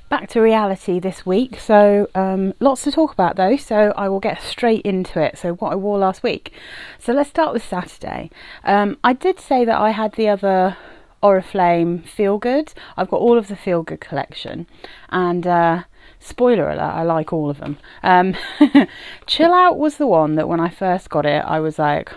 back to reality this week, so lots to talk about though, so I will get straight into it. So what I wore last week. So let's start with Saturday. I did say that I had the other Oriflame Feel Good. I've got all of the Feel Good collection, and spoiler alert, I like all of them. Chill Out was the one that when I first got it, I was like,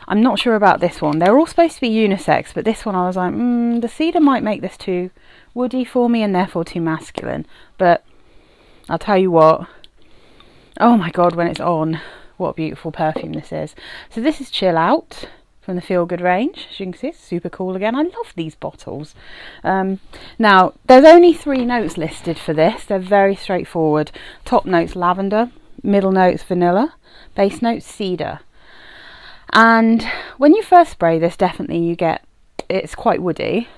I'm not sure about this one. They're all supposed to be unisex, but this one I was like, the cedar might make this too woody for me and therefore too masculine. But I'll tell you what, oh my god, when it's on, what a beautiful perfume this is. So this is Chill Out from the Feel Good range. As you can see, it's super cool again. I love these bottles. Now, there's only 3 notes listed for this. They're very straightforward. Top notes lavender, middle notes vanilla, base notes cedar. And when you first spray this, definitely you get, it's quite woody,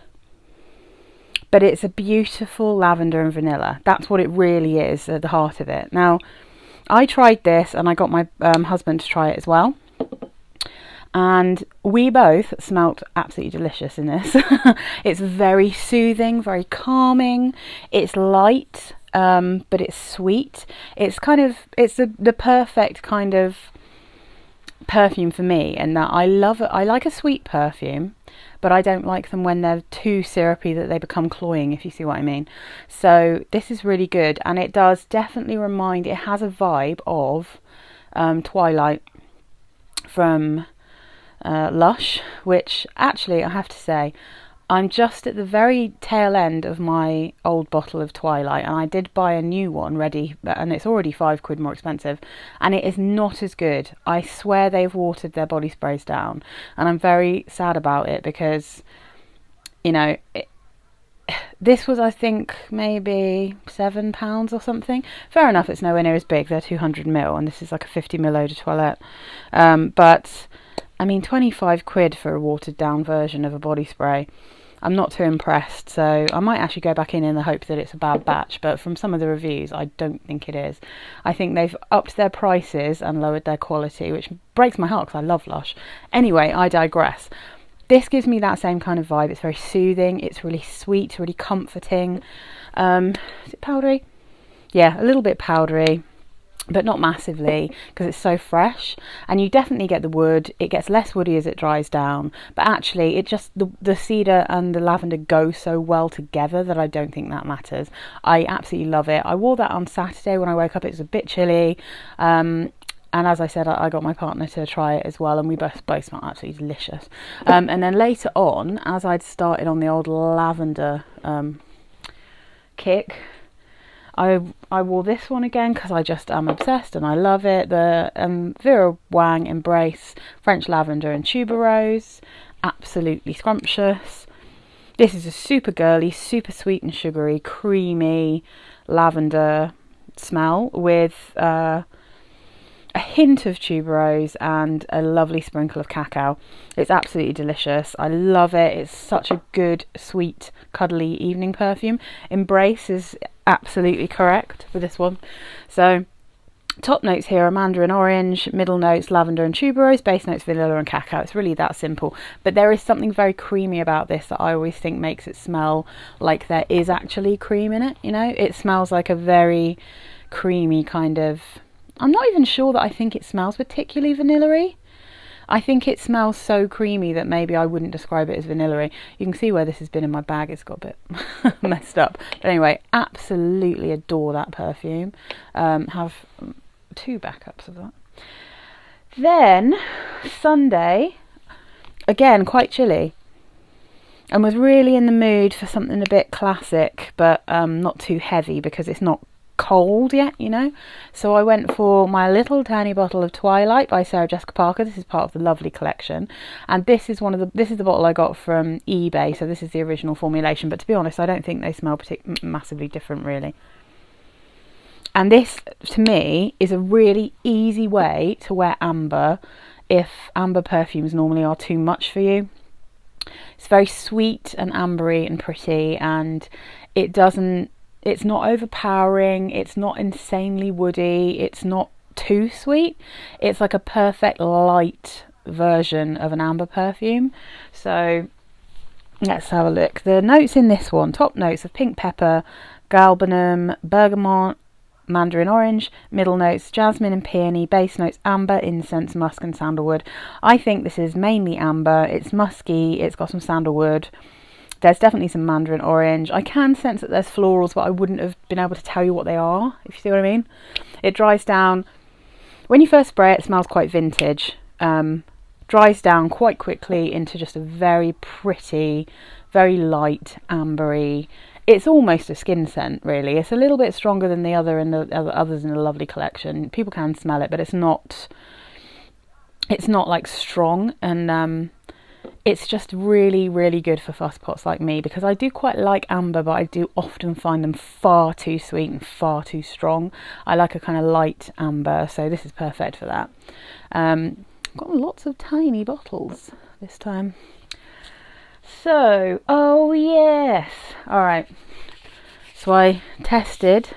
but it's a beautiful lavender and vanilla. That's what it really is at the heart of it. Now, I tried this and I got my husband to try it as well. And we both smelt absolutely delicious in this. It's very soothing, very calming. It's light, but it's sweet. It's kind of, it's the perfect kind of perfume for me, and that I love it. I like a sweet perfume, but I don't like them when they're too syrupy that they become cloying, if you see what I mean. So this is really good, and it does definitely remind, it has a vibe of Twilight from Lush, which actually I have to say, I'm just at the very tail end of my old bottle of Twilight, and I did buy a new one ready, and it's already £5 more expensive, and it is not as good. I swear they've watered their body sprays down, and I'm very sad about it because, you know, this was, I think, maybe £7 or something. Fair enough, it's nowhere near as big. They're 200ml, and this is like a 50ml eau de toilette. But I mean, £25 for a watered down version of a body spray. I'm not too impressed, so I might actually go back in the hope that it's a bad batch, but from some of the reviews, I don't think it is. I think they've upped their prices and lowered their quality, which breaks my heart because I love Lush. Anyway, I digress. This gives me that same kind of vibe. It's very soothing, it's really sweet, really comforting. Is it powdery? Yeah, a little bit powdery, but not massively, because it's so fresh, and you definitely get the wood. It gets less woody as it dries down, but actually it just, the cedar and the lavender go so well together that I don't think that matters. I absolutely love it. I wore that on Saturday when I woke up. It was a bit chilly, and as I said, I got my partner to try it as well, and we both smelled absolutely delicious. And then later on, as I'd started on the old lavender kick, I wore this one again because I just am obsessed and I love it. The Vera, Wang, Embrace, French Lavender and Tuberose. Absolutely scrumptious. This is a super girly, super sweet and sugary, creamy lavender smell with a hint of tuberose and a lovely sprinkle of cacao. It's absolutely delicious. I love it. It's such a good, sweet, cuddly evening perfume. Embrace is absolutely correct for this one. So top notes here are mandarin orange, middle notes lavender and tuberose, base notes vanilla and cacao. It's really that simple, but there is something very creamy about this that I always think makes it smell like there is actually cream in it. You know, it smells like a very creamy kind of, I'm not even sure that I think it smells particularly vanilla-y. I think it smells so creamy that maybe I wouldn't describe it as vanilla-y. You can see where this has been in my bag. It's got a bit messed up. But anyway, absolutely adore that perfume. Have 2 backups of that. Then, Sunday, again, quite chilly. And was really in the mood for something a bit classic, but not too heavy because it's not cold yet, you know. So I went for my little tiny bottle of Twilight by Sarah Jessica Parker. This is part of the lovely collection, and this is the bottle I got from eBay, so this is the original formulation, but to be honest I don't think they smell massively different really. And this to me is a really easy way to wear amber if amber perfumes normally are too much for you. It's very sweet and ambery and pretty, and it's not overpowering, it's not insanely woody, it's not too sweet. It's like a perfect light version of an amber perfume. So Let's have a look. The notes in this one, top notes of pink pepper, galbanum, bergamot, mandarin orange, middle notes jasmine and peony, base notes amber, incense, musk and sandalwood. I think this is mainly amber. It's musky, it's got some sandalwood, there's definitely some mandarin orange. I can sense that there's florals, but I wouldn't have been able to tell you what they are, if you see what I mean. It dries down when you first spray it. It smells quite vintage. Dries down quite quickly into just a very pretty, very light ambery. It's almost a skin scent, really. It's a little bit stronger than the others in the Lovely collection. People can smell it, but it's not like strong, and it's just really, really good for fuss pots like me, because I do quite like amber, but I do often find them far too sweet and far too strong. I like a kind of light amber, so this is perfect for that. Got lots of tiny bottles this time. So, oh yes, all right. So I tested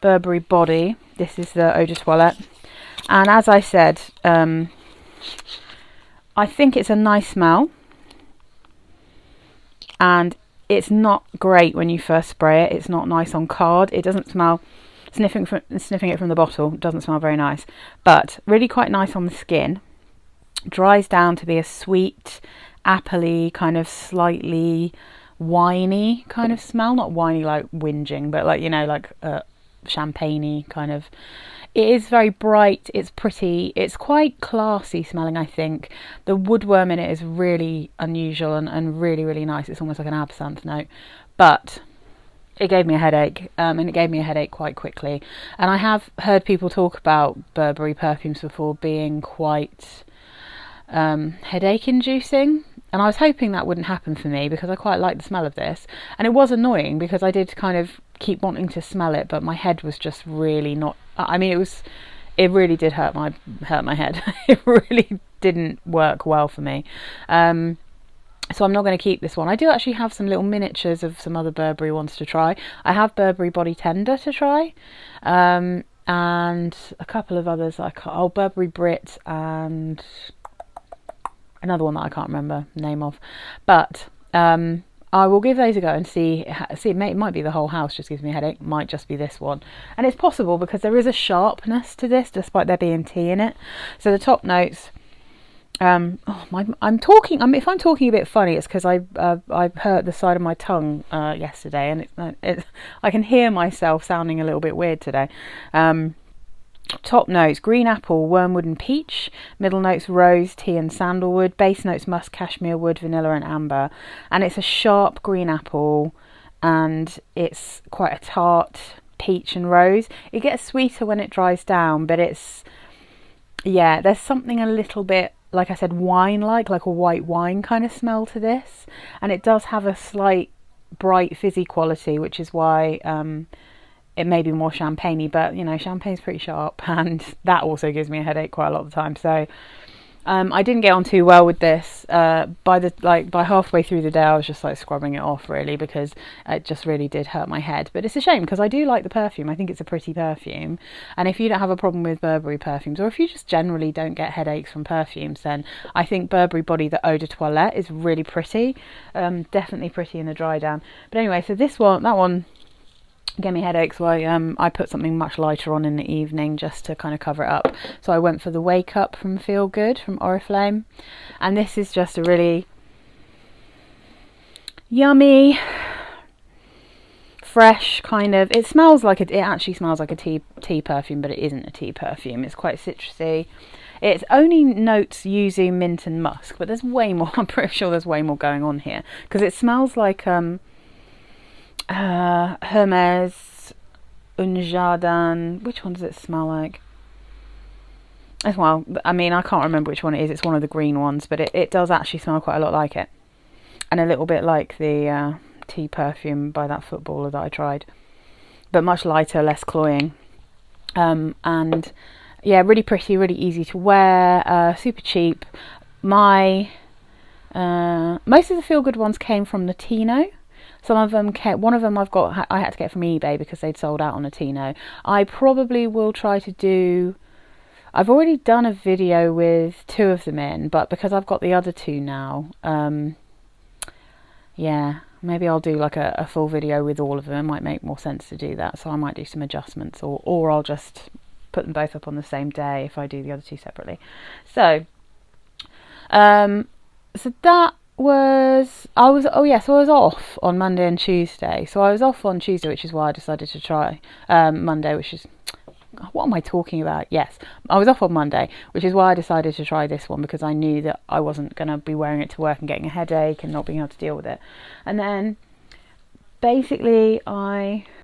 Burberry Body. This is the Eau de Toilette, and as I said, I think it's a nice smell, and it's not great when you first spray it. It's not nice on card. It doesn't smell. Sniffing it from the bottle doesn't smell very nice, but really quite nice on the skin. Dries down to be a sweet, appley, kind of slightly winey kind of smell. Not winey like whinging, but like, you know, like champagne-y kind of. It is very bright, it's pretty, it's quite classy smelling, I think. The woodworm in it is really unusual and really, really nice. It's almost like an absinthe note, but it gave me a headache, and it gave me a headache quite quickly. And I have heard people talk about Burberry perfumes before being quite headache inducing, and I was hoping that wouldn't happen for me, because I quite like the smell of this. And it was annoying because I did kind of keep wanting to smell it, but my head was just really not, I mean, it really did hurt my head. It really didn't work well for me. So I'm not going to keep this one. I do actually have some little miniatures of some other Burberry ones to try. I have Burberry Body Tender to try, and a couple of others. Burberry Brit, and another one that I can't remember the name of. But I will give those a go and see. It might be the whole house just gives me a headache. Might just be this one, and it's possible because there is a sharpness to this, despite there being tea in it. So the top notes. I'm talking. If I'm talking a bit funny, it's because I hurt the side of my tongue yesterday, and I can hear myself sounding a little bit weird today. Top notes: green apple, wormwood and peach. Middle notes: rose, tea and sandalwood. Base notes: musk, cashmere, wood, vanilla and amber. And it's a sharp green apple, and it's quite a tart peach and rose. It gets sweeter when it dries down, but there's something a little bit, like I said, wine-like a white wine kind of smell to this. And it does have a slight bright fizzy quality, which is why it may be more champagne-y, but you know, champagne's pretty sharp, and that also gives me a headache quite a lot of the time. So I didn't get on too well with this. By halfway through the day, I was just like scrubbing it off, really, because it just really did hurt my head. But it's a shame, because I do like the perfume. I think it's a pretty perfume, and if you don't have a problem with Burberry perfumes, or if you just generally don't get headaches from perfumes, then I think Burberry Body, the Eau de Toilette, is really pretty. Definitely pretty in the dry down. But anyway, so that one gave me headaches, so I put something much lighter on in the evening just to kind of cover it up. So I went for the Wake Up from Feel Good from Oriflame, and this is just a really yummy, fresh kind of. It actually smells like a tea perfume, but it isn't a tea perfume. It's quite citrusy. It's only notes yuzu, mint and musk, but there's way more. I'm pretty sure there's way more going on here, because it smells like Hermes, Un Jardin. Which one does it smell like? Well, I mean, I can't remember which one it is. It's one of the green ones, but it does actually smell quite a lot like it, and a little bit like the tea perfume by that footballer that I tried, but much lighter, less cloying, and yeah, really pretty, really easy to wear, super cheap. Most of the Feel Good ones came from Latino. Some of them one of them I had to get from eBay because they'd sold out on Latino. I probably will try to do. I've already done a video with two of them in, but because I've got the other two now, yeah, maybe I'll do like a full video with all of them. It might make more sense to do that, so I might do some adjustments, or I'll just put them both up on the same day if I do the other two separately. So so that was, I was off on Monday and Tuesday. So I was off on Tuesday, which is why I decided to try Monday, which is, what am I talking about? Yes, I was off on Monday, which is why I decided to try this one, because I knew that I wasn't going to be wearing it to work and getting a headache and not being able to deal with it. And then basically I